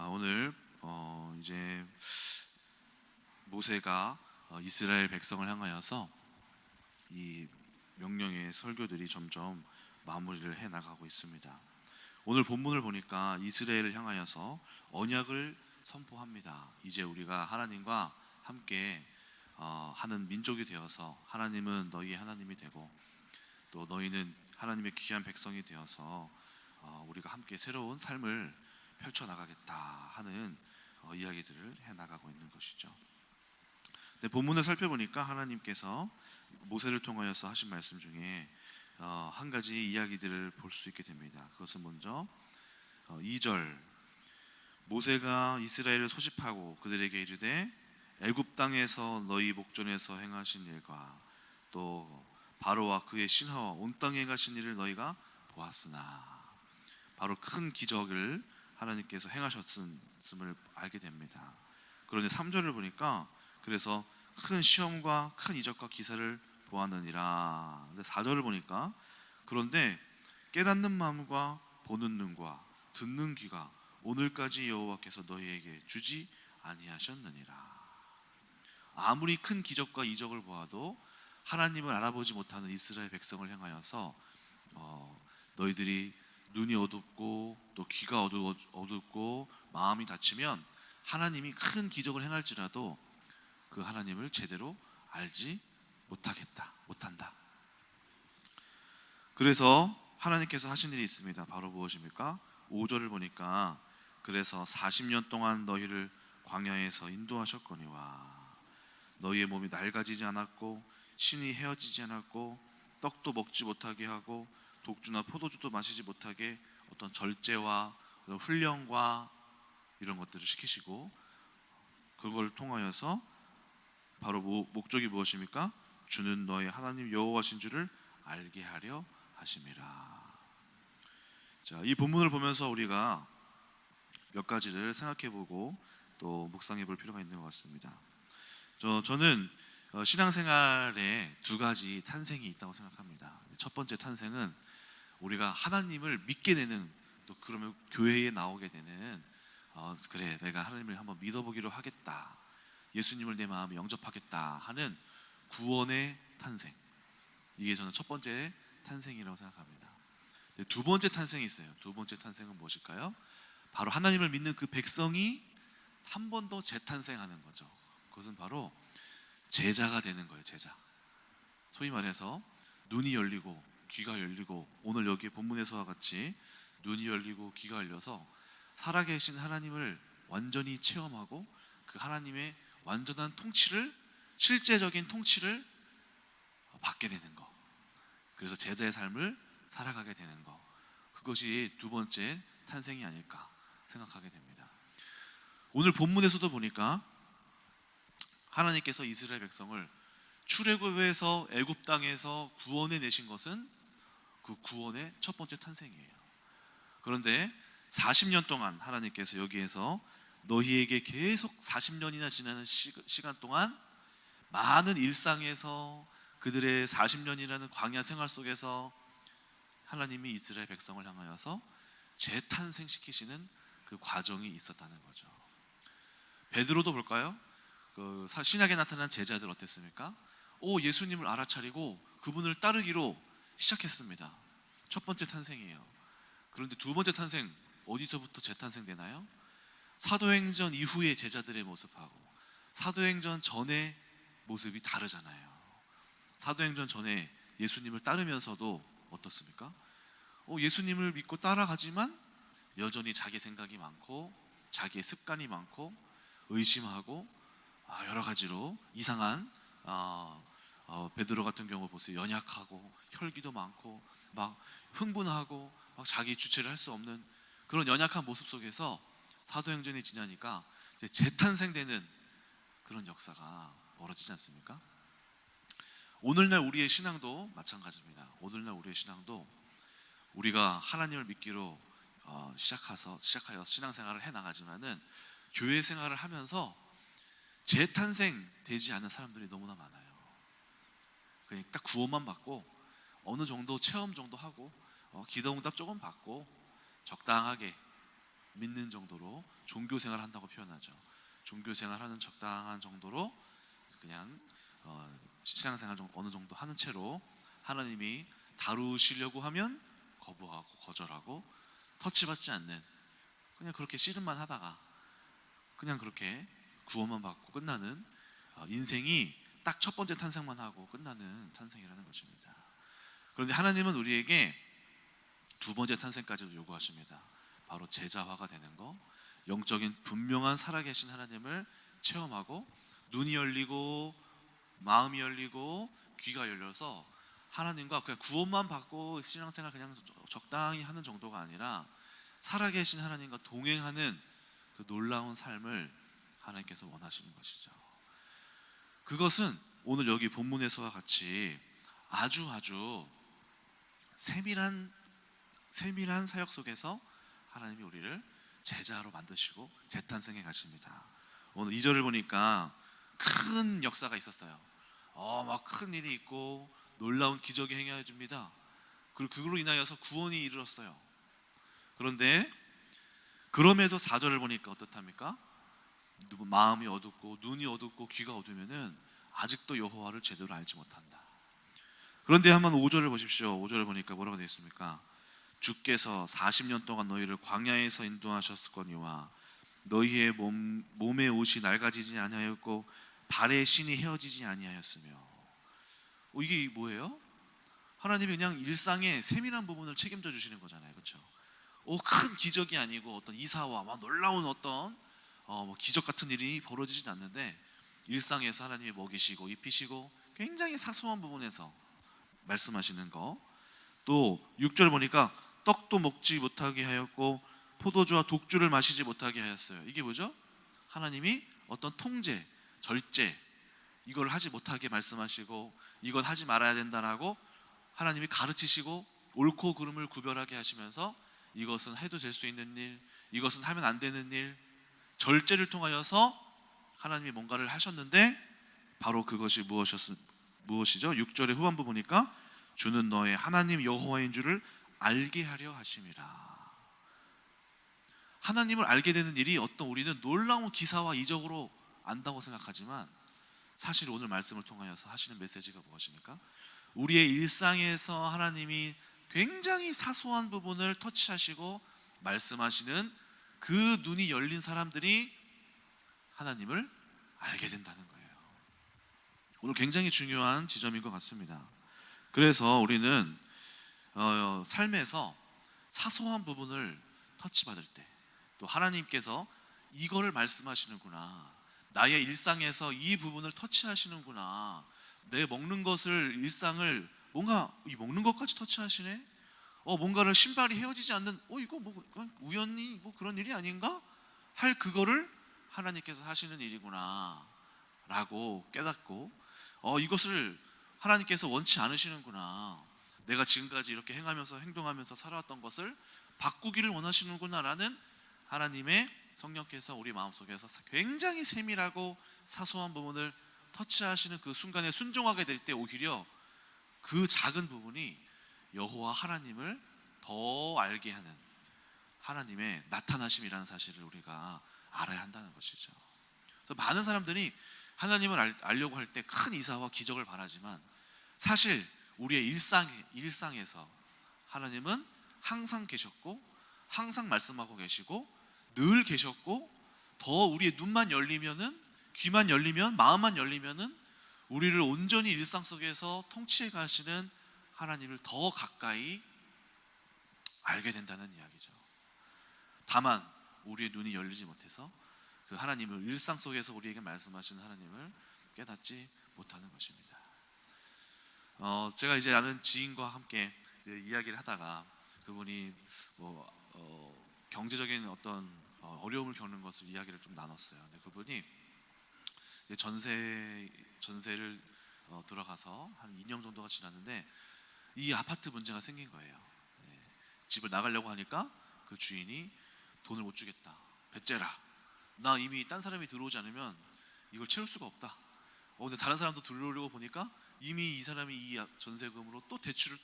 오늘 이제 모세가 이스라엘 백성을 향하여서 이 명령의 설교들이 점점 마무리를 해 나가고 있습니다. 오늘 본문을 보니까 이스라엘을 향하여서 언약을 선포합니다. 이제 우리가 하나님과 함께 하는 민족이 되어서 하나님은 너희의 하나님이 되고 또 너희는 하나님의 귀한 백성이 되어서 우리가 함께 새로운 삶을 펼쳐나가겠다 하는 이야기들을 해나가고 있는 것이죠. 근데 본문을 살펴보니까 하나님께서 모세를 통하여서 하신 말씀 중에 한 가지 이야기들을 볼 수 있게 됩니다. 그것은 먼저 2절, 모세가 이스라엘을 소집하고 그들에게 이르되 애굽 땅에서 너희 목전에서 행하신 일과 또 바로와 그의 신하와 온 땅에 행하신 일을 너희가 보았으나, 바로 큰 기적을 하나님께서 행하셨음을 알게 됩니다. 그런데 3절을 보니까 그래서 큰 시험과 큰 이적과 기사를 보았느니라. 근데 4절을 보니까 그런데 깨닫는 마음과 보는 눈과 듣는 귀가 오늘까지 여호와께서 너희에게 주지 아니하셨느니라. 아무리 큰 기적과 이적을 보아도 하나님을 알아보지 못하는 이스라엘 백성을 향하여서 너희들이 눈이 어둡고 또 귀가 어둡고 마음이 닫히면 하나님이 큰 기적을 행할지라도 그 하나님을 제대로 알지 못한다. 그래서 하나님께서 하신 일이 있습니다. 바로 무엇입니까? 5절을 보니까 그래서 40년 동안 너희를 광야에서 인도하셨거니와 너희의 몸이 낡아지지 않았고 신이 헤어지지 않았고 떡도 먹지 못하게 하고 독주나 포도주도 마시지 못하게 어떤 절제와 훈련과 이런 것들을 시키시고, 그걸 통하여서 바로 목적이 무엇입니까? 주는 너희 하나님 여호와신 줄을 알게 하려 하심이라. 자, 이 본문을 보면서 우리가 몇 가지를 생각해보고 또 묵상해볼 필요가 있는 것 같습니다. 저는 신앙생활에 두 가지 탄생이 있다고 생각합니다. 첫 번째 탄생은 우리가 하나님을 믿게 되는, 또 그러면 교회에 나오게 되는 그래 내가 하나님을 한번 믿어보기로 하겠다, 예수님을 내 마음에 영접하겠다 하는 구원의 탄생, 이게 저는 첫 번째 탄생이라고 생각합니다. 두 번째 탄생이 있어요. 두 번째 탄생은 무엇일까요? 바로 하나님을 믿는 그 백성이 한 번 더 재탄생하는 거죠. 그것은 바로 제자가 되는 거예요. 제자. 소위 말해서 눈이 열리고 귀가 열리고, 오늘 여기 본문에서와 같이 눈이 열리고 귀가 열려서 살아계신 하나님을 완전히 체험하고 그 하나님의 완전한 통치를, 실제적인 통치를 받게 되는 거. 그래서 제자의 삶을 살아가게 되는 거. 그것이 두 번째 탄생이 아닐까 생각하게 됩니다. 오늘 본문에서도 보니까 하나님께서 이스라엘 백성을 출애굽에서 애굽 땅에서 구원해 내신 것은 그 구원의 첫 번째 탄생이에요. 그런데 40년 동안 하나님께서 여기에서 너희에게 계속 40년이나 지나는 시간 동안 많은 일상에서 그들의 40년이라는 광야 생활 속에서 하나님이 이스라엘 백성을 향하여서 재탄생시키시는 그 과정이 있었다는 거죠. 베드로도 볼까요? 그 신약에 나타난 제자들 어땠습니까? 예수님을 알아차리고 그분을 따르기로 시작했습니다. 첫 번째 탄생이에요. 그런데 두 번째 탄생, 어디서부터 재탄생되나요? 사도행전 이후의 제자들의 모습하고 사도행전 전의 모습이 다르잖아요. 사도행전 전에 예수님을 따르면서도 어떻습니까? 예수님을 믿고 따라가지만 여전히 자기 생각이 많고 자기의 습관이 많고 의심하고 여러 가지로 이상한 베드로 같은 경우 보세요. 연약하고 혈기도 많고 막 흥분하고 막 자기 주체를 할 수 없는 그런 연약한 모습 속에서 사도행전이 지나니까 이제 재탄생되는 그런 역사가 벌어지지 않습니까? 오늘날 우리의 신앙도 마찬가지입니다. 오늘날 우리의 신앙도 우리가 하나님을 믿기로 시작하여 신앙생활을 해나가지만은 교회 생활을 하면서 재탄생되지 않은 사람들이 너무나 많아요. 그냥 딱 구원만 받고 어느 정도 체험 정도 하고 기도응답 조금 받고 적당하게 믿는 정도로 종교 생활을 한다고 표현하죠. 종교 생활하는 적당한 정도로 그냥 신앙생활 어느 정도 하는 채로 하나님이 다루시려고 하면 거부하고 거절하고 터치받지 않는, 그냥 그렇게 씨름만 하다가 그냥 그렇게 구원만 받고 끝나는 인생이 딱 첫 번째 탄생만 하고 끝나는 탄생이라는 것입니다. 그런데 하나님은 우리에게 두 번째 탄생까지도 요구하십니다. 바로 제자화가 되는 거, 영적인 분명한 살아계신 하나님을 체험하고 눈이 열리고 마음이 열리고 귀가 열려서 하나님과 그냥 구원만 받고 신앙생활 그냥 적당히 하는 정도가 아니라 살아계신 하나님과 동행하는 그 놀라운 삶을 하나님께서 원하시는 것이죠. 그것은 오늘 여기 본문에서와 같이 아주 세밀한 사역 속에서 하나님이 우리를 제자로 만드시고 재탄생해 가십니다. 오늘 2절을 보니까 큰 역사가 있었어요. 막 큰 일이 있고 놀라운 기적이 행해 줍니다. 그리고 그걸로 인하여서 구원이 이르렀어요. 그런데 그럼에도 4절을 보니까 어떻답니까? 마음이 어둡고 눈이 어둡고 귀가 어두면은 아직도 여호와를 제대로 알지 못한다. 그런데 한번 5절을 보십시오. 5절을 보니까 뭐라고 되어 있습니까? 주께서 40년 동안 너희를 광야에서 인도하셨거니와 너희의 몸의 옷이 낡아지지 아니하였고 발의 신이 헤어지지 아니하였으며. 이게 뭐예요? 하나님이 그냥 일상의 세밀한 부분을 책임져 주시는 거잖아요, 그렇죠? 큰 기적이 아니고 어떤 이사와 막 놀라운 어떤 기적 같은 일이 벌어지진 않는데 일상에서 하나님이 먹이시고 입히시고 굉장히 사소한 부분에서 말씀하시는 거. 또 6절 보니까 떡도 먹지 못하게 하였고 포도주와 독주를 마시지 못하게 하였어요. 이게 뭐죠? 하나님이 어떤 통제, 절제, 이걸 하지 못하게 말씀하시고 이건 하지 말아야 된다라고 하나님이 가르치시고 옳고 그름을 구별하게 하시면서 이것은 해도 될 수 있는 일, 이것은 하면 안 되는 일, 절제를 통하여서 하나님이 뭔가를 하셨는데 바로 그것이 무엇이죠? 6절의 후반부 보니까 주는 너의 하나님 여호와인 줄을 알게 하려 하심이라. 하나님을 알게 되는 일이 어떤 우리는 놀라운 기사와 이적으로 안다고 생각하지만 사실 오늘 말씀을 통하여서 하시는 메시지가 무엇입니까? 우리의 일상에서 하나님이 굉장히 사소한 부분을 터치하시고 말씀하시는 그 눈이 열린 사람들이 하나님을 알게 된다는 거예요. 오늘 굉장히 중요한 지점인 것 같습니다. 그래서 우리는 삶에서 사소한 부분을 터치받을 때 또 하나님께서 이거를 말씀하시는구나, 나의 일상에서 이 부분을 터치하시는구나, 내 먹는 것을 일상을 뭔가 이 먹는 것까지 터치하시네, 뭔가를 신발이 헤어지지 않는 이거 뭐 우연히 뭐 그런 일이 아닌가 할 그거를 하나님께서 하시는 일이구나 라고 깨닫고 이것을 하나님께서 원치 않으시는구나, 내가 지금까지 이렇게 행동하면서 살아왔던 것을 바꾸기를 원하시는구나 라는 하나님의 성령께서 우리 마음속에서 굉장히 세밀하고 사소한 부분을 터치하시는 그 순간에 순종하게 될 때 오히려 그 작은 부분이 여호와 하나님을 더 알게 하는 하나님의 나타나심이라는 사실을 우리가 알아야 한다는 것이죠. 그래서 많은 사람들이 하나님을 알려고 할 때 큰 이사와 기적을 바라지만 사실 우리의 일상에서 하나님은 항상 계셨고 항상 말씀하고 계시고 늘 계셨고 더 우리의 눈만 열리면은, 귀만 열리면, 마음만 열리면은 우리를 온전히 일상 속에서 통치해 가시는 하나님을 더 가까이 알게 된다는 이야기죠. 다만 우리의 눈이 열리지 못해서 그 하나님을 일상 속에서 우리에게 말씀하시는 하나님을 깨닫지 못하는 것입니다. 제가 이제 아는 지인과 함께 이제 이야기를 하다가 그분이 경제적인 어떤 어려움을 겪는 것을 이야기를 좀 나눴어요. 근데 그분이 이제 전세를 들어가서 한 2년 정도가 지났는데 이 아파트 문제가 생긴 거예요. 집을 나가려고 하니까 그 주인이 돈을 못 주겠다, 배째라, 나 이미 딴 사람이 들어오지 않으면 이걸 채울 수가 없다. 근데 다른 사람도 들어오려고 보니까 이미 이 사람이 이 전세금으로 또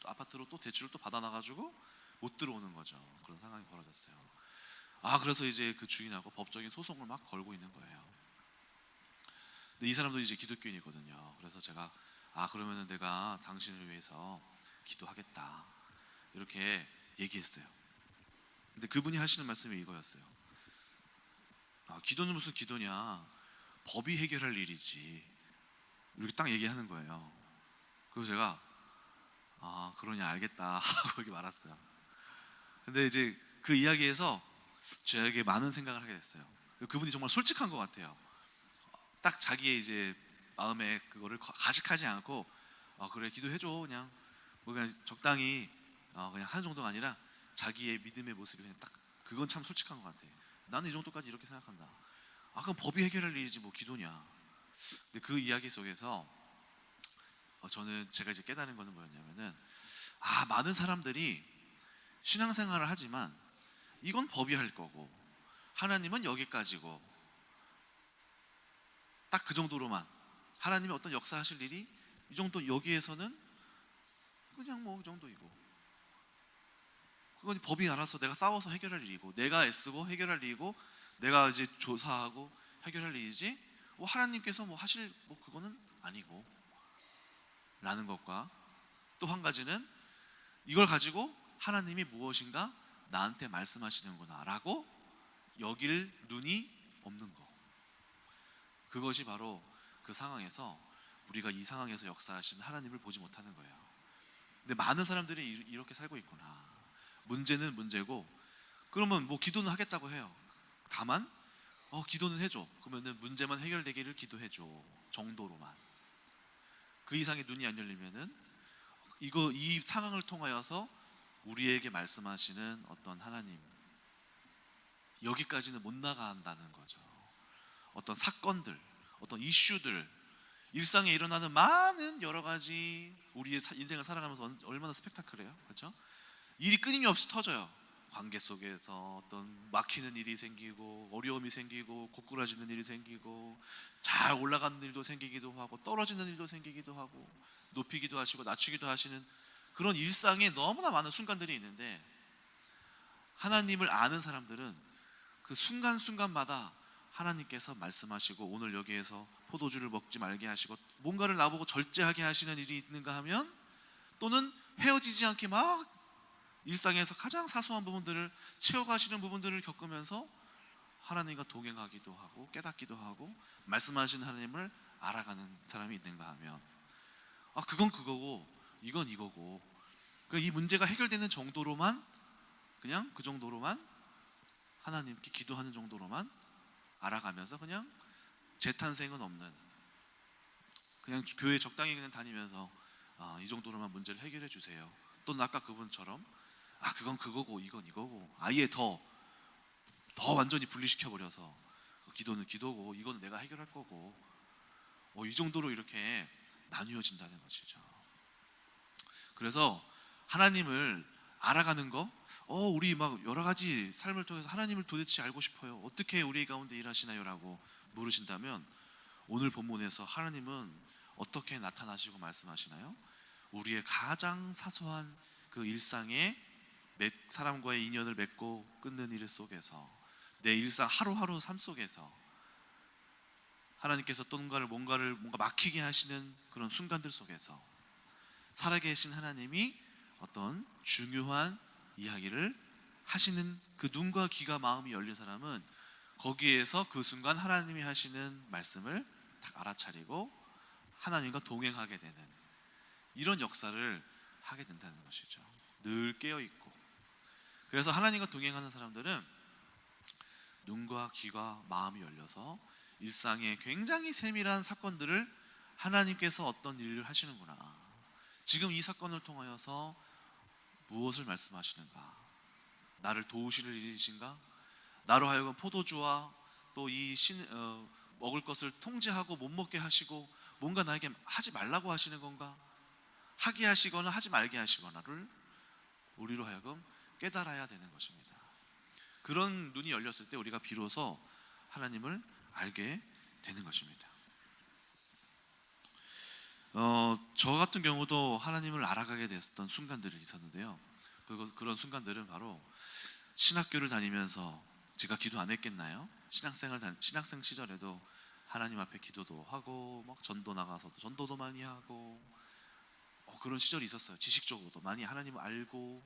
아파트로 또 대출을 또 받아놔가지고 못 들어오는 거죠. 그런 상황이 벌어졌어요. 그래서 이제 그 주인하고 법적인 소송을 막 걸고 있는 거예요. 근데 이 사람도 이제 기독교인이거든요. 그래서 제가 그러면은 내가 당신을 위해서 기도하겠다 이렇게 얘기했어요. 근데 그분이 하시는 말씀이 이거였어요. 기도는 무슨 기도냐, 법이 해결할 일이지, 이렇게 딱 얘기하는 거예요. 그래서 제가 그러냐 알겠다 하고 이렇게 말았어요. 근데 이제 그 이야기에서 저에게 많은 생각을 하게 됐어요. 그분이 정말 솔직한 것 같아요. 딱 자기의 이제 마음에 그거를 가식하지 않고 그래 기도해줘, 그냥 그냥 적당히 그냥 하는 정도가 아니라 자기의 믿음의 모습이 그냥 딱 그건 참 솔직한 것 같아요. 나는 이 정도까지 이렇게 생각한다. 그럼 법이 해결할 일이지 뭐 기도냐. 근데 그 이야기 속에서 저는 제가 이제 깨달은 거는 뭐였냐면은 많은 사람들이 신앙생활을 하지만 이건 법이 할 거고 하나님은 여기까지고 딱 그 정도로만, 하나님의 어떤 역사하실 일이 이 정도, 여기에서는 그냥 뭐 그 정도이고, 그건 법이 알아서 내가 싸워서 해결할 일이고 내가 애쓰고 해결할 일이고 내가 이제 조사하고 해결할 일이지 뭐 하나님께서 뭐 하실 뭐 그거는 아니고 라는 것과, 또 한 가지는 이걸 가지고 하나님이 무엇인가 나한테 말씀하시는구나 라고 여길 눈이 없는 거, 그것이 바로 그 상황에서 우리가 이 상황에서 역사하시는 하나님을 보지 못하는 거예요. 근데 많은 사람들이 이렇게 살고 있구나. 문제는 문제고, 그러면 뭐 기도는 하겠다고 해요. 다만 기도는 해줘. 그러면은 문제만 해결되기를 기도해줘 정도로만. 그 이상의 눈이 안 열리면은 이 상황을 통하여서 우리에게 말씀하시는 어떤 하나님, 여기까지는 못 나간다는 거죠. 어떤 사건들, 어떤 이슈들, 일상에 일어나는 많은 여러 가지 우리의 인생을 살아가면서 얼마나 스펙타클해요, 그렇죠? 일이 끊임없이 터져요. 관계 속에서 어떤 막히는 일이 생기고 어려움이 생기고 고꾸라지는 일이 생기고 잘 올라가는 일도 생기기도 하고 떨어지는 일도 생기기도 하고 높이기도 하시고 낮추기도 하시는 그런 일상에 너무나 많은 순간들이 있는데, 하나님을 아는 사람들은 그 순간순간마다 하나님께서 말씀하시고 오늘 여기에서 포도주를 먹지 말게 하시고 뭔가를 나보고 절제하게 하시는 일이 있는가 하면, 또는 헤어지지 않게 막 일상에서 가장 사소한 부분들을 채워가시는 부분들을 겪으면서 하나님과 동행하기도 하고 깨닫기도 하고 말씀하시는 하나님을 알아가는 사람이 있는가 하면 그건 그거고 이건 이거고, 이 문제가 해결되는 정도로만, 그냥 그 정도로만 하나님께 기도하는 정도로만 알아가면서 그냥 재탄생은 없는, 그냥 교회 적당히 그냥 다니면서 이 정도로만 문제를 해결해 주세요. 또는 아까 그분처럼 그건 그거고 이건 이거고 아예 더 완전히 분리시켜 버려서 기도는 기도고 이거는 내가 해결할 거고 이 정도로 이렇게 나뉘어진다는 것이죠. 그래서 하나님을 알아가는 거, 우리 막 여러 가지 삶을 통해서 하나님을 도대체 알고 싶어요. 어떻게 우리 가운데 일하시나요? 라고 물으신다면 오늘 본문에서 하나님은 어떻게 나타나시고 말씀하시나요? 우리의 가장 사소한 그 일상에 사람과의 인연을 맺고 끊는 일 속에서, 내 일상 하루하루 삶 속에서 하나님께서 또 뭔가 막히게 하시는 그런 순간들 속에서 살아계신 하나님이 어떤 중요한 이야기를 하시는 그 눈과 귀가 마음이 열린 사람은 거기에서 그 순간 하나님이 하시는 말씀을 딱 알아차리고 하나님과 동행하게 되는 이런 역사를 하게 된다는 것이죠. 늘 깨어있고. 그래서 하나님과 동행하는 사람들은 눈과 귀가 마음이 열려서 일상의 굉장히 세밀한 사건들을 하나님께서 어떤 일을 하시는구나, 지금 이 사건을 통하여서 무엇을 말씀하시는가, 나를 도우실 일이신가, 나로 하여금 포도주와 또 이 먹을 것을 통제하고 못 먹게 하시고 뭔가 나에게 하지 말라고 하시는 건가, 하게 하시거나 하지 말게 하시거나를 우리로 하여금 깨달아야 되는 것입니다. 그런 눈이 열렸을 때 우리가 비로소 하나님을 알게 되는 것입니다. 저 같은 경우도 하나님을 알아가게 됐던 순간들이 있었는데요. 그런 순간들은 바로 신학교를 다니면서 제가 기도 안 했겠나요? 신학생 시절에도 하나님 앞에 기도도 하고 막 전도 나가서도 전도도 많이 하고 그런 시절이 있었어요. 지식적으로도 많이 하나님을 알고.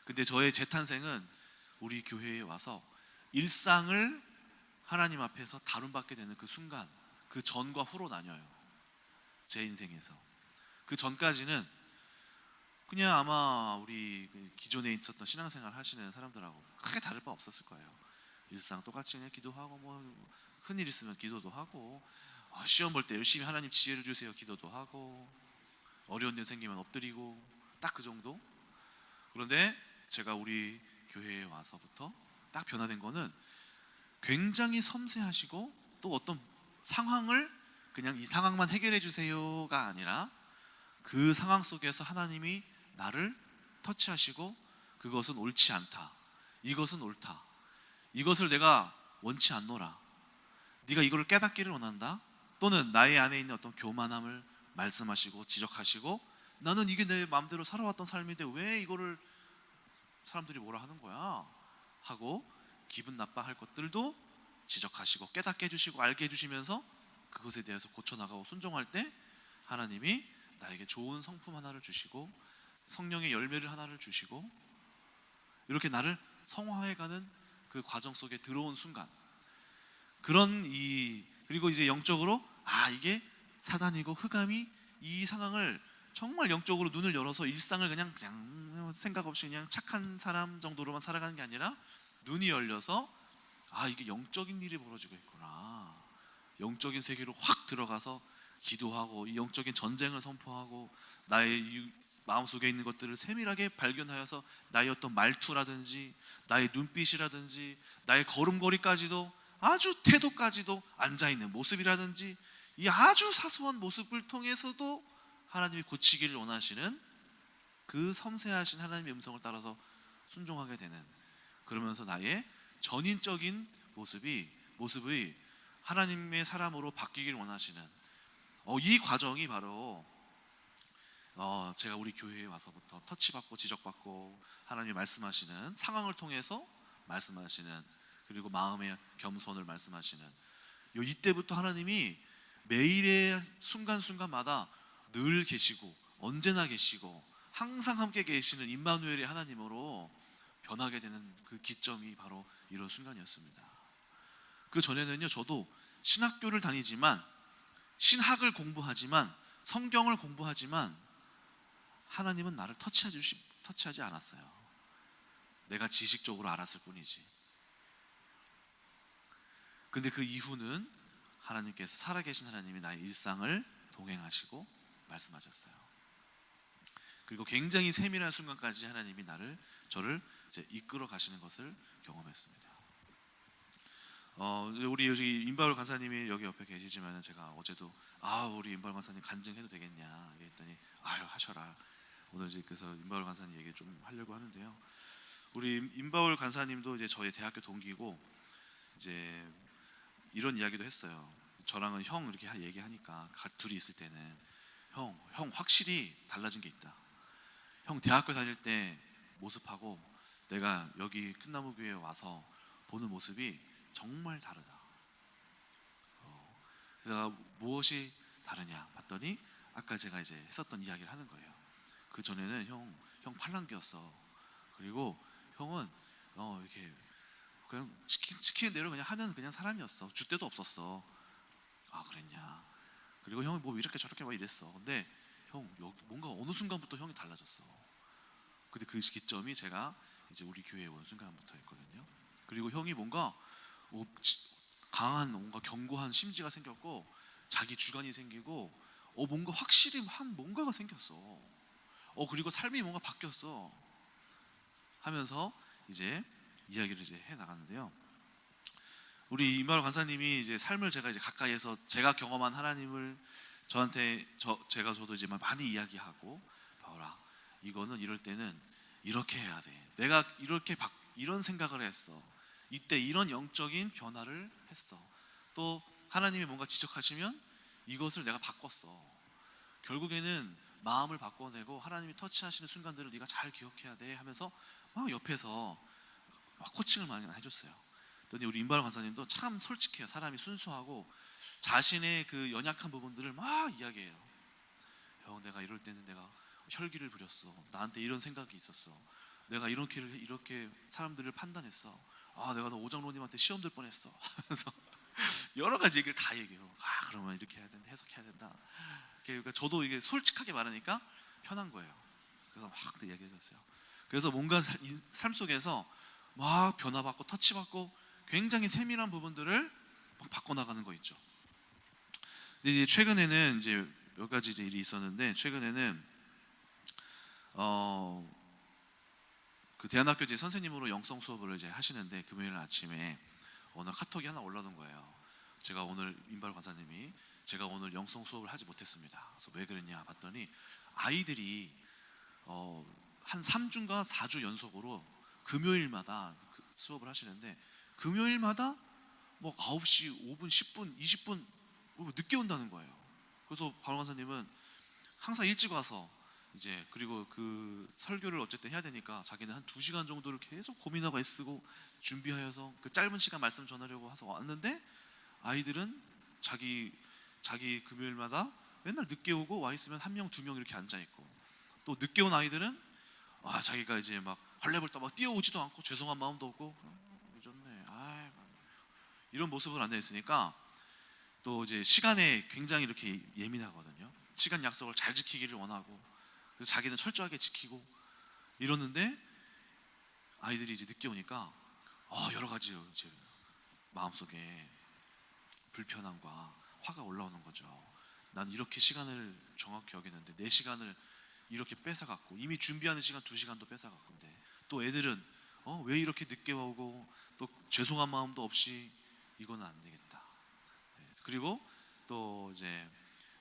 근데 저의 재탄생은 우리 교회에 와서 일상을 하나님 앞에서 다룬받게 되는 그 순간, 그 전과 후로 나뉘어요. 제 인생에서. 그 전까지는 그냥 아마 우리 기존에 있었던 신앙생활 하시는 사람들하고 크게 다를 바 없었을 거예요. 일상 똑같이 그냥 기도하고 뭐 큰일 있으면 기도도 하고, 시험 볼 때 열심히 하나님 지혜를 주세요 기도도 하고, 어려운 일 생기면 엎드리고, 딱 그 정도. 그런데 제가 우리 교회에 와서부터 딱 변화된 거는 굉장히 섬세하시고, 또 어떤 상황을 그냥 이 상황만 해결해 주세요가 아니라 그 상황 속에서 하나님이 나를 터치하시고, 그것은 옳지 않다, 이것은 옳다, 이것을 내가 원치 않노라, 네가 이거를 깨닫기를 원한다, 또는 나의 안에 있는 어떤 교만함을 말씀하시고 지적하시고, 나는 이게 내 마음대로 살아왔던 삶인데 왜 이거를 사람들이 뭐라 하는 거야 하고 기분 나빠할 것들도 지적하시고 깨닫게 해주시고 알게 해주시면서 그것에 대해서 고쳐나가고 순종할 때 하나님이 나에게 좋은 성품 하나를 주시고 성령의 열매를 하나를 주시고, 이렇게 나를 성화해가는 그 과정 속에 들어온 순간, 그리고 이제 영적으로 이게 사단이고 흑암이 이 상황을 정말 영적으로 눈을 열어서 일상을 그냥 생각 없이 그냥 착한 사람 정도로만 살아가는 게 아니라 눈이 열려서 이게 영적인 일이 벌어지고 있구나, 영적인 세계로 확 들어가서 기도하고 이 영적인 전쟁을 선포하고 나의 마음속에 있는 것들을 세밀하게 발견하여서 나의 어떤 말투라든지 나의 눈빛이라든지 나의 걸음걸이까지도, 아주 태도까지도, 앉아있는 모습이라든지 이 아주 사소한 모습을 통해서도 하나님이 고치기를 원하시는 그 섬세하신 하나님의 음성을 따라서 순종하게 되는, 그러면서 나의 전인적인 모습이 하나님의 사람으로 바뀌기를 원하시는 이 과정이 바로 제가 우리 교회에 와서부터 터치받고 지적받고 하나님이 말씀하시는 상황을 통해서 말씀하시는, 그리고 마음의 겸손을 말씀하시는, 이때부터 하나님이 매일의 순간순간마다 늘 계시고 언제나 계시고 항상 함께 계시는 임마누엘의 하나님으로 변하게 되는 그 기점이 바로 이런 순간이었습니다. 그 전에는요, 저도 신학교를 다니지만, 신학을 공부하지만, 성경을 공부하지만 하나님은 나를 터치하지 않았어요. 내가 지식적으로 알았을 뿐이지. 근데 그 이후는 하나님께서 살아계신 하나님이 나의 일상을 동행하시고 말씀하셨어요. 그리고 굉장히 세밀한 순간까지 하나님이 저를 이제 이끌어 가시는 것을 경험했습니다. 우리 여기 임바울 간사님이 여기 옆에 계시지만, 제가 어제도 우리 임바울 간사님 간증해도 되겠냐 했더니 하셔라. 오늘 이제 그래서 임바울 간사님 얘기 좀 하려고 하는데요. 우리 임바울 간사님도 이제 저의 대학교 동기고, 이제 이런 이야기도 했어요. 저랑은 형 이렇게 얘기하니까 둘이 있을 때는 형 확실히 달라진 게 있다. 형 대학교 다닐 때 모습하고 내가 여기 끝나무교회에 와서 보는 모습이 정말 다르다. 그래서 무엇이 다르냐 봤더니 아까 제가 이제 했었던 이야기를 하는 거예요. 그 전에는 형 팔랑귀였어. 그리고 형은 이렇게 그냥 시키는 대로 그냥 하는 그냥 사람이었어. 줏대도 없었어. 그랬냐. 그리고 형이 뭐 이렇게 저렇게 막 이랬어. 근데 형 뭔가 어느 순간부터 형이 달라졌어. 근데 그 기점이 제가 이제 우리 교회에 온 순간부터였거든요. 그리고 형이 뭔가 강한 뭔가 견고한 심지가 생겼고, 자기 주관이 생기고, 뭔가 확실히 한 뭔가가 생겼어. 그리고 삶이 뭔가 바뀌었어. 하면서 이제 이야기를 이제 해 나갔는데요. 우리 임바울 간사님이 이제 삶을 제가 이제 가까이에서 제가 경험한 하나님을 저도 이제 많이 이야기하고, 바울아, 이거는 이럴 때는 이렇게 해야 돼. 내가 이런 생각을 했어. 이때 이런 영적인 변화를 했어. 또 하나님이 뭔가 지적하시면 이것을 내가 바꿨어. 결국에는 마음을 바꿔내고 하나님이 터치하시는 순간들을 네가 잘 기억해야 돼 하면서 막 옆에서 막 코칭을 많이 해줬어요. 그랬더니 우리 임바울 간사님도 참 솔직해요. 사람이 순수하고 자신의 그 연약한 부분들을 막 이야기해요. 형, 내가 이럴 때는 내가 혈기를 부렸어. 나한테 이런 생각이 있었어. 내가 이렇게 사람들을 판단했어. 내가 너 오정로님한테 시험 들 뻔했어. 하면서 여러 가지 얘기를 다 얘기해요. 그러면 이렇게 해야 된다, 해석해야 된다. 그러니까 저도 이게 솔직하게 말하니까 편한 거예요. 그래서 막 얘기해 줬어요. 그래서 뭔가 삶 속에서 막 변화받고 터치받고 굉장히 세밀한 부분들을 막 바꿔나가는 거 있죠. 근데 이제 최근에는 이제 몇 가지 이제 일이 있었는데, 최근에는 그 대안학교 이제 선생님으로 영성 수업을 이제 하시는데, 금요일 아침에 오늘 카톡이 하나 올라온 거예요. 제가 오늘 임발 관사님이 제가 오늘 영성 수업을 하지 못했습니다. 그래서 왜 그랬냐 봤더니 아이들이 한 3주인가 4주 연속으로 금요일마다 수업을 하시는데, 금요일마다 뭐 9시 5분 10분 20분 늦게 온다는 거예요. 그래서 바로 간사님은 항상 일찍 와서 이제, 그리고 그 설교를 어쨌든 해야 되니까 자기는 한 2시간 정도를 계속 고민하고 애쓰고 준비하여서 그 짧은 시간 말씀 전하려고 해서 왔는데, 아이들은 자기 금요일마다 맨날 늦게 오고 와 있으면 1명 2명 이렇게 앉아 있고, 또 늦게 온 아이들은 자기가 이제 막 헐레벌떡 막 뛰어오지도 않고 죄송한 마음도 없고 늦었네 이런 모습을 앉아 있으니까, 또 이제 시간에 굉장히 이렇게 예민하거든요. 시간 약속을 잘 지키기를 원하고, 그래서 자기는 철저하게 지키고 이러는데, 아이들이 이제 늦게 오니까 여러 가지 이제 마음속에 불편함과 화가 올라오는 거죠. 난 이렇게 시간을 정확히 여기는데 내 시간을 이렇게 뺏어갔고, 이미 준비하는 시간 2시간도 뺏어갔는데, 또 애들은 왜 이렇게 늦게 오고 또 죄송한 마음도 없이, 이거는 안 되겠다. 그리고 또 이제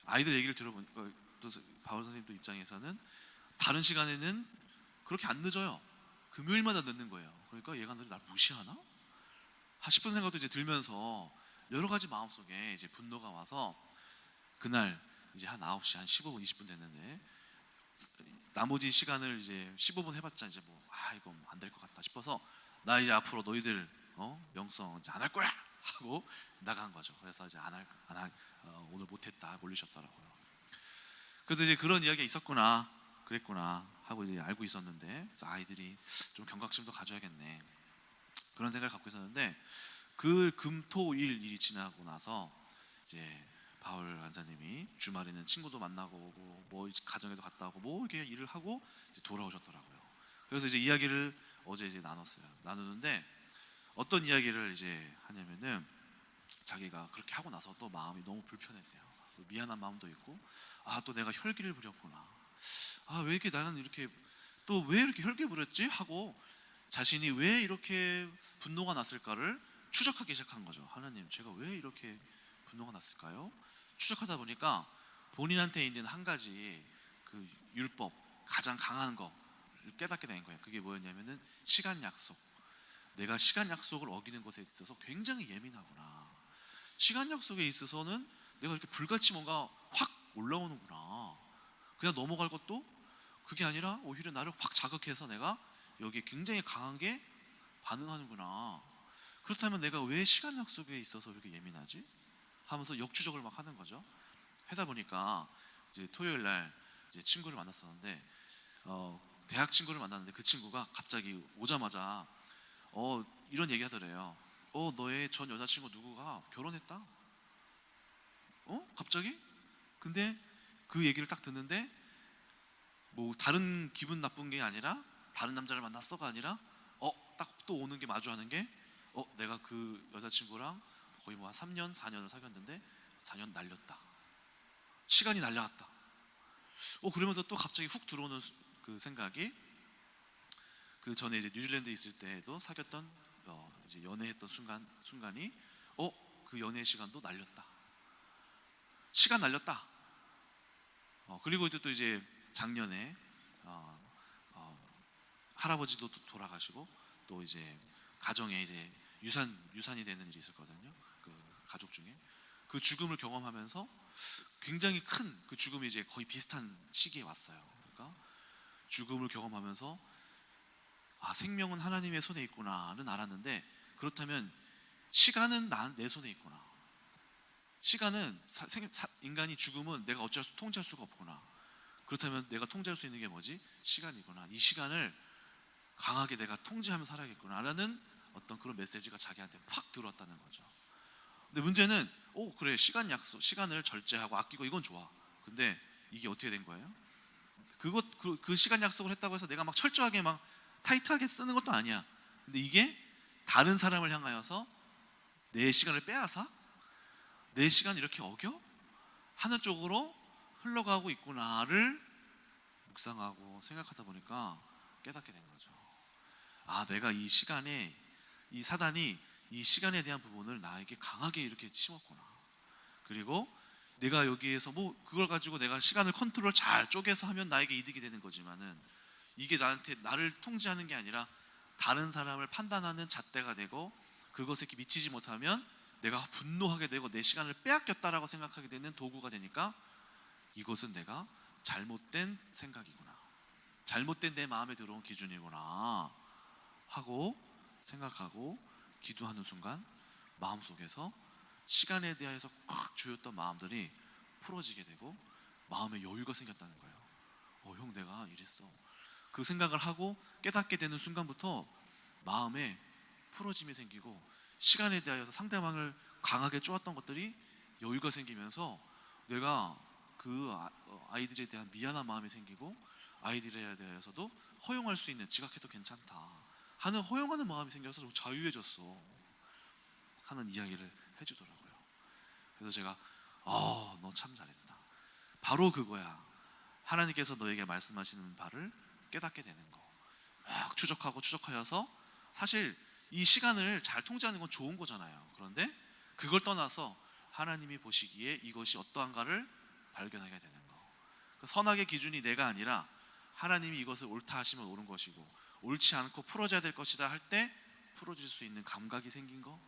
아이들 얘기를 들어보니까, 또 바울 선생님도 입장에서는 다른 시간에는 그렇게 안 늦어요. 금요일마다 늦는 거예요. 그러니까 얘가 날 무시하나? 싶은 생각도 이제 들면서 여러 가지 마음속에 이제 분노가 와서, 그날 이제 한 9시 한 15분 20분 됐는데, 나머지 시간을 이제 15분 해봤자 이제 이거 안 될 것 같다 싶어서, 나 이제 앞으로 너희들 영성 이제 안 할 거야 하고 나간 거죠. 그래서 이제 오늘 못했다 몰리셨더라고요. 그래서 이제 그런 이야기가 있었구나, 그랬구나 하고 이제 알고 있었는데, 그래서 아이들이 좀 경각심도 가져야겠네 그런 생각을 갖고 있었는데, 그 금토일 일이 지나고 나서 이제 바울 간사님이 주말에는 친구도 만나고 오고 뭐 가정에도 갔다 오고 뭐 이렇게 일을 하고 이제 돌아오셨더라고요. 그래서 이제 이야기를 어제 이제 나누는데, 어떤 이야기를 이제 하냐면은, 자기가 그렇게 하고 나서 또 마음이 너무 불편했대요. 미안한 마음도 있고, 또 내가 혈기를 부렸구나. 왜 이렇게 나는 이렇게, 또 왜 이렇게 혈기 부렸지 하고 자신이 왜 이렇게 분노가 났을까를 추적하기 시작한 거죠. 하나님, 제가 왜 이렇게 분노가 났을까요? 추적하다 보니까 본인한테 있는 한 가지 그 율법, 가장 강한 거를 깨닫게 된 거예요. 그게 뭐였냐면은 시간 약속. 내가 시간 약속을 어기는 것에 있어서 굉장히 예민하구나. 시간 약속에 있어서는 내가 이렇게 불같이 뭔가 확 올라오는구나. 그냥 넘어갈 것도 그게 아니라 오히려 나를 확 자극해서 내가 여기에 굉장히 강하게 반응하는구나. 그렇다면 내가 왜 시간 약속에 있어서 이렇게 예민하지? 하면서 역추적을 막 하는 거죠. 하다 보니까 이제 토요일 날 이제 친구를 만났었는데, 대학 친구를 만났는데, 그 친구가 갑자기 오자마자 이런 얘기 하더래요. 너의 전 여자친구 누구가 결혼했다? 갑자기? 근데 그 얘기를 딱 듣는데, 뭐 다른 기분 나쁜 게 아니라, 다른 남자를 만났어가 아니라, 딱 또 오는 게, 마주하는 게, 내가 그 여자친구랑 거의 뭐 한 3년 4년을 사귀었는데 4년 날렸다. 시간이 날려갔다. 그러면서 또 갑자기 훅 들어오는 그 생각이, 그 전에 이제 뉴질랜드에 있을 때에도 사귀었던 이제 연애했던 순간이, 그 연애 시간도 날렸다. 시간 날렸다. 그리고 또 이제 작년에 할아버지도 또 돌아가시고, 또 이제 가정에 이제 유산이 되는 일이 있었거든요. 그 가족 중에 그 죽음을 경험하면서 굉장히 큰 그 죽음이 이제 거의 비슷한 시기에 왔어요. 그러니까 죽음을 경험하면서 생명은 하나님의 손에 있구나는 알았는데, 그렇다면 시간은 내 손에 있구나. 시간은 인간이 죽으면 내가 통제할 수가 없구나. 그렇다면 내가 통제할 수 있는 게 뭐지? 시간이구나. 이 시간을 강하게 내가 통제하며 살아야겠구나 라는 어떤 그런 메시지가 자기한테 팍 들어왔다는 거죠. 근데 문제는 그래, 시간을 절제하고 아끼고 이건 좋아. 근데 이게 어떻게 된 거예요? 그 시간 약속을 했다고 해서 내가 막 철저하게 막 타이트하게 쓰는 것도 아니야. 근데 이게 다른 사람을 향하여서 내 시간을 빼앗아? 내 시간 이렇게 어겨? 하는 쪽으로 흘러가고 있구나를 묵상하고 생각하다 보니까 깨닫게 된 거죠. 내가 이 사단이 이 시간에 대한 부분을 나에게 강하게 이렇게 심었구나. 그리고 내가 여기에서 그걸 가지고 내가 시간을 컨트롤 잘 쪼개서 하면 나에게 이득이 되는 거지만은, 이게 나를 통제하는 게 아니라 다른 사람을 판단하는 잣대가 되고, 그것에 이렇게 미치지 못하면 내가 분노하게 되고 내 시간을 빼앗겼다라고 생각하게 되는 도구가 되니까, 이것은 내가 잘못된 생각이구나, 잘못된 내 마음에 들어온 기준이구나 하고 생각하고 기도하는 순간 마음속에서 시간에 대해서 꽉 조였던 마음들이 풀어지게 되고 마음에 여유가 생겼다는 거예요. 형, 내가 이랬어. 그 생각을 하고 깨닫게 되는 순간부터 마음에 풀어짐이 생기고, 시간에 대하여서 상대방을 강하게 쪼았던 것들이 여유가 생기면서 내가 그 아이들에 대한 미안한 마음이 생기고, 아이들에 대해서도 허용할 수 있는, 지각해도 괜찮다 하는 허용하는 마음이 생겨서 좀 자유해졌어 하는 이야기를 해주더라고요. 그래서 제가 너 참 잘했다. 바로 그거야. 하나님께서 너에게 말씀하시는 바를 깨닫게 되는 거. 막 추적하여서, 사실 이 시간을 잘 통제하는 건 좋은 거잖아요. 그런데 그걸 떠나서 하나님이 보시기에 이것이 어떠한가를 발견하게 되는 거. 그 선악의 기준이 내가 아니라 하나님이 이것을 옳다 하시면 옳은 것이고, 옳지 않고 풀어져야 될 것이다 할 때 풀어질 수 있는 감각이 생긴 거.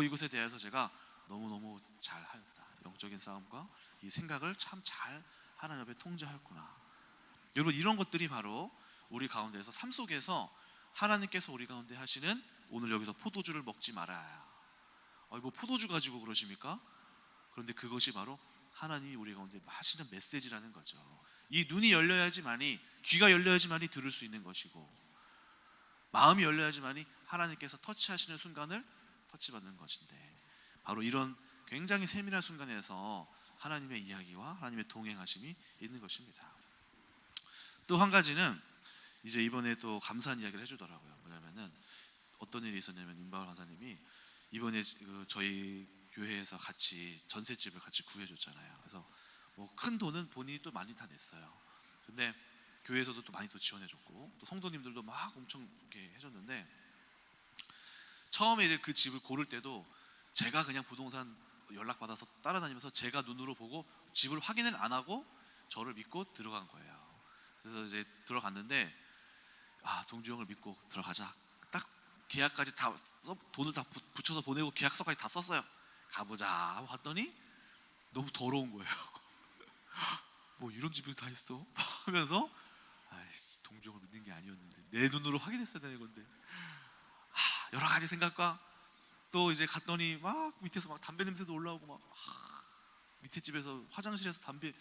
이것에 대해서 제가 너무너무 잘하였다. 영적인 싸움과 이 생각을 참 잘 하나님 앞에 통제하였구나. 여러분, 이런 것들이 바로 우리 가운데에서 삶 속에서 하나님께서 우리 가운데 하시는, 오늘 여기서 포도주를 먹지 말아야, 포도주 가지고 그러십니까? 그런데 그것이 바로 하나님이 우리 가운데 하시는 메시지라는 거죠. 이 눈이 열려야지만이, 귀가 열려야지만이 들을 수 있는 것이고, 마음이 열려야지만이 하나님께서 터치하시는 순간을 터치받는 것인데, 바로 이런 굉장히 세밀한 순간에서 하나님의 이야기와 하나님의 동행하심이 있는 것입니다. 또 한 가지는 이제 이번에 또 감사한 이야기를 해주더라고요. 뭐냐면은 어떤 일이 있었냐면, 임바울 강사님이 이번에 저희 교회에서 같이 전셋집을 같이 구해줬잖아요. 그래서 큰 돈은 본인이 또 많이 다 냈어요. 근데 교회에서도 또 많이 또 지원해줬고, 또 성도님들도 막 엄청 이렇게 해줬는데, 처음에 이제 그 집을 고를 때도 제가 그냥 부동산 연락받아서 따라다니면서 제가 눈으로 보고 집을 확인을 안 하고 저를 믿고 들어간 거예요. 그래서 이제 들어갔는데, 동주 형을 믿고 들어가자. 딱 계약까지 다 돈을 다 붙여서 보내고 계약서까지 다 썼어요. 가보자 하고 갔더니 너무 더러운 거예요. 이런 집을 다 있어 하면서, 동주 형을 믿는 게 아니었는데, 내 눈으로 확인했어야 되는 건데, 여러 가지 생각과, 또 이제 갔더니 막 밑에서 막 담배 냄새도 올라오고, 막 밑에 집에서 화장실에서 담배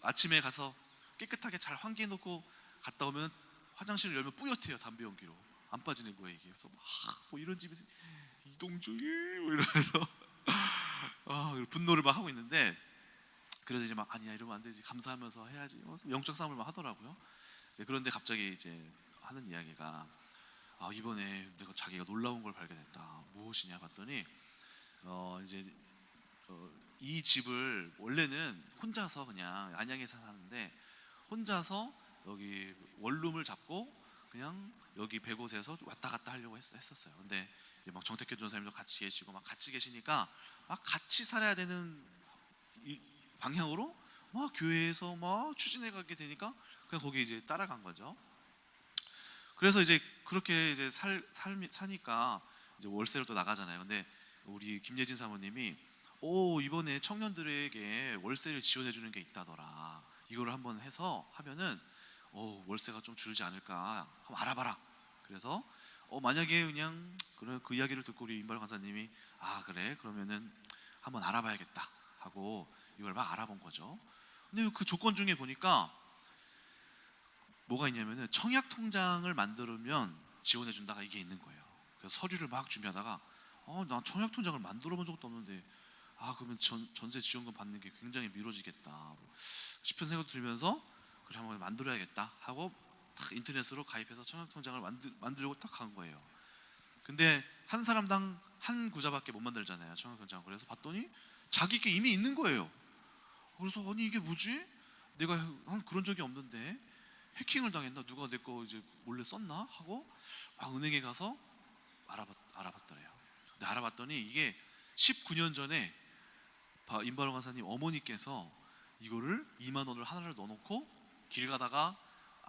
아침에 가서 깨끗하게 잘 환기해 놓고 갔다 오면 화장실을 열면 뿌옇대요. 담배 연기로 안 빠지는 거예요 이게. 그래서 이런 집이 이동주 이러면서 분노를 막 하고 있는데, 그래도 이제 막 아니야, 이러면 안 되지, 감사하면서 해야지, 영적 싸움을 막 하더라고요. 그런데 갑자기 이제 하는 이야기가, 이번에 내가 자기가 놀라운 걸 발견했다. 무엇이냐 봤더니, 이 집을 원래는 혼자서 그냥 안양에서 사는데, 혼자서 여기 원룸을 잡고 그냥 여기 100곳에서 왔다 갔다 하려고 했었어요. 근데 이제 막 정택교 전사님도 같이 계시고 막 같이 계시니까 막 같이 살아야 되는 이 방향으로 막 교회에서 막 추진해 가게 되니까 그냥 거기 이제 따라간 거죠. 그래서 이제 그렇게 이제 사니까 이제 월세를 또 나가잖아요. 근데 우리 김예진 사모님이 이번에 청년들에게 월세를 지원해 주는 게 있다더라. 이거를 한번 해서 하면은 월세가 좀 줄지 않을까 한번 알아봐라. 그래서 만약에 그냥 그 이야기를 듣고 우리 임발 간사님이 그래 그러면은 한번 알아봐야겠다 하고 이걸 막 알아본 거죠. 근데 그 조건 중에 보니까 뭐가 있냐면은 청약 통장을 만들면 지원해 준다가 이게 있는 거예요. 그래서 서류를 막 준비하다가 나 청약 통장을 만들어 본 적도 없는데 그러면 전세 지원금 받는 게 굉장히 미뤄지겠다 싶은 생각도 들면서 그래 한번 만들어야겠다 하고 딱 인터넷으로 가입해서 청약 통장을 만들려고 딱 간 거예요. 근데 한 사람당 한 구자밖에 못 만들잖아요, 청약 통장. 그래서 봤더니 자기께 이미 있는 거예요. 그래서 아니 이게 뭐지? 내가 그런 적이 없는데 해킹을 당했나? 누가 내 거 이제 몰래 썼나? 하고 막 은행에 가서 알아봤더래요. 근데 알아봤더니 이게 19년 전에 임바로 간사님 어머니께서 이거를 2만 원을 하나를 넣어놓고 길 가다가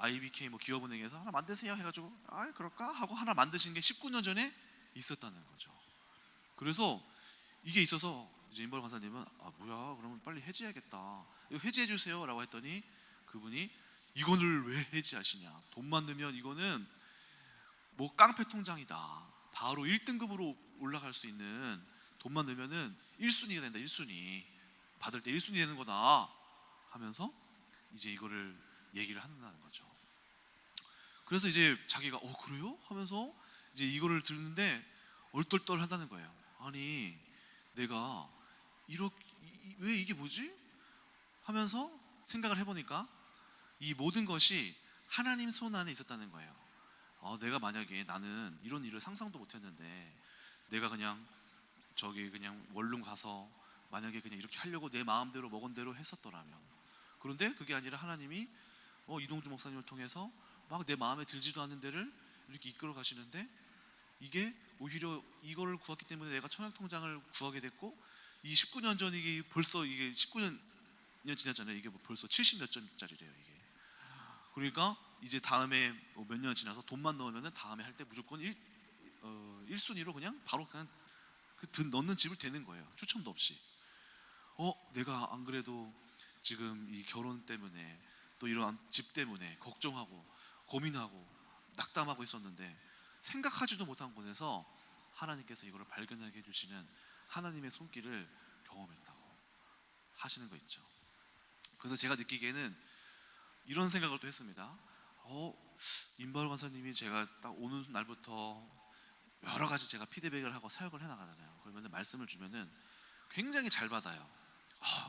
IBK 기업은행에서 하나 만드세요 해가지고 그럴까 하고 하나 만드신 게 19년 전에 있었다는 거죠. 그래서 이게 있어서 이제 임바로 간사님은 뭐야 그러면 빨리 해지해야겠다. 이거 해지해 주세요라고 했더니 그분이 이거를 왜 해지하시냐? 돈만 넣으면 이거는 깡패 통장이다. 바로 1등급으로 올라갈 수 있는 돈만 넣으면은 1순위가 된다. 1순위 받을 때 1순위 되는 거다 하면서 이제 이거를 얘기를 한다는 거죠. 그래서 이제 자기가 그래요? 하면서 이제 이거를 듣는데 얼떨떨 한다는 거예요. 아니 내가 왜 이게 뭐지? 하면서 생각을 해보니까 이 모든 것이 하나님 손 안에 있었다는 거예요. 내가 만약에 나는 이런 일을 상상도 못했는데 내가 그냥 그냥 원룸 가서 만약에 그냥 이렇게 하려고 내 마음대로 먹은 대로 했었더라면, 그런데 그게 아니라 하나님이 이동주 목사님을 통해서 막 내 마음에 들지도 않는 데를 이렇게 이끌어 가시는데 이게 오히려 이거를 구했기 때문에 내가 청약 통장을 구하게 됐고 이 19년 전 이게 벌써 이게 19년 지났잖아요. 이게 벌써 70몇 점짜리래요 이게. 그러니까 이제 다음에 몇 년 지나서 돈만 넣으면은 다음에 할 때 무조건 1순위로 그냥 바로 그냥 넣는 집을 되는 거예요. 추첨도 없이. 내가 안 그래도 지금 이 결혼 때문에 또 이런 집 때문에 걱정하고 고민하고 낙담하고 있었는데 생각하지도 못한 곳에서 하나님께서 이거를 발견하게 해주시는 하나님의 손길을 경험했다고 하시는 거 있죠. 그래서 제가 느끼기에는 이런 생각을 또 했습니다. 임바울 간사님이 제가 딱 오는 날부터 여러 가지 제가 피드백을 하고 사역을 해나가잖아요. 그러면 말씀을 주면은 굉장히 잘 받아요.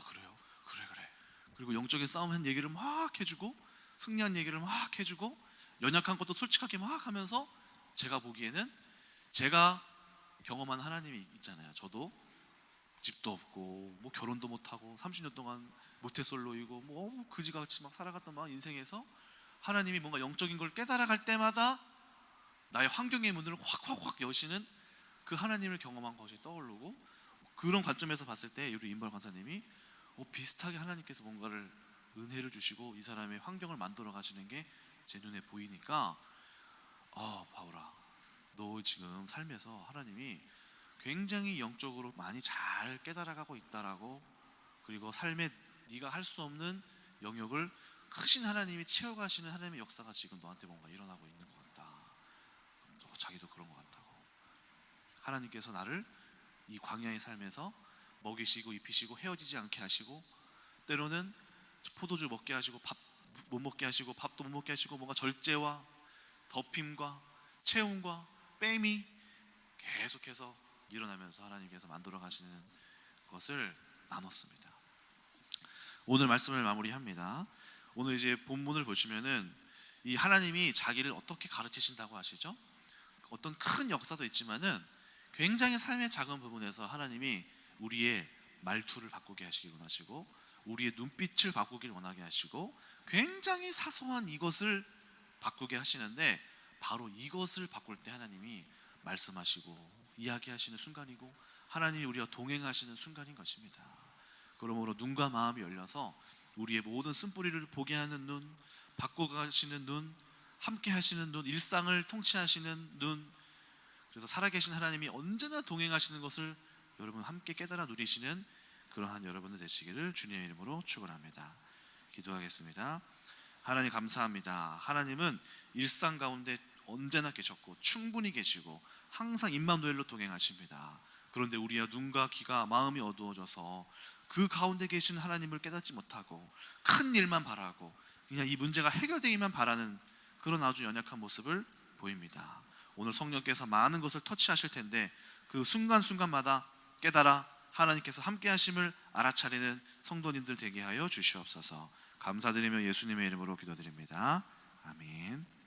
그래요? 그래. 그리고 영적인 싸움한 얘기를 막 해주고 승리한 얘기를 막 해주고 연약한 것도 솔직하게 막 하면서 제가 보기에는 제가 경험한 하나님이 있잖아요. 저도 집도 없고 결혼도 못하고 30년 동안 모태솔로이고 그지같이 막 살아갔던 막 인생에서 하나님이 뭔가 영적인 걸 깨달아갈 때마다 나의 환경의 문을 확 여시는 그 하나님을 경험한 것이 떠오르고, 그런 관점에서 봤을 때 우리 임발 간사님이 비슷하게 하나님께서 뭔가를 은혜를 주시고 이 사람의 환경을 만들어 가시는 게 제 눈에 보이니까 바울아, 너 지금 삶에서 하나님이 굉장히 영적으로 많이 잘 깨달아가고 있다라고, 그리고 삶에 네가 할 수 없는 영역을 크신 하나님이 채워가시는 하나님의 역사가 지금 너한테 뭔가 일어나고 있는 것 같다. 자기도 그런 것 같다고. 하나님께서 나를 이 광야의 삶에서 먹이시고 입히시고 헤어지지 않게 하시고, 때로는 포도주 먹게 하시고 밥 못 먹게 하시고 밥도 못 먹게 하시고, 뭔가 절제와 덮임과 채움과 뺨이 계속해서 일어나면서 하나님께서 만들어 가시는 것을 나눴습니다. 오늘 말씀을 마무리합니다. 오늘 이제 본문을 보시면은 이 하나님이 자기를 어떻게 가르치신다고 하시죠? 어떤 큰 역사도 있지만은 굉장히 삶의 작은 부분에서 하나님이 우리의 말투를 바꾸게 하시기 원하시고, 우리의 눈빛을 바꾸길 원하게 하시고, 굉장히 사소한 이것을 바꾸게 하시는데, 바로 이것을 바꿀 때 하나님이 말씀하시고 이야기하시는 순간이고 하나님이 우리와 동행하시는 순간인 것입니다. 그러므로 눈과 마음이 열려서 우리의 모든 쓴뿌리를 보게 하는 눈, 바꿔가시는 눈, 함께 하시는 눈, 일상을 통치하시는 눈, 그래서 살아계신 하나님이 언제나 동행하시는 것을 여러분 함께 깨달아 누리시는 그러한 여러분들 되시기를 주님의 이름으로 축원합니다. 기도하겠습니다. 하나님 감사합니다. 하나님은 일상 가운데 언제나 계셨고 충분히 계시고 항상 임마누엘로 동행하십니다. 그런데 우리의 눈과 귀가 마음이 어두워져서 그 가운데 계신 하나님을 깨닫지 못하고 큰 일만 바라고 그냥 이 문제가 해결되기만 바라는 그런 아주 연약한 모습을 보입니다. 오늘 성령께서 많은 것을 터치하실 텐데 그 순간순간마다 깨달아 하나님께서 함께 하심을 알아차리는 성도님들 되게 하여 주시옵소서. 감사드리며 예수님의 이름으로 기도드립니다. 아멘.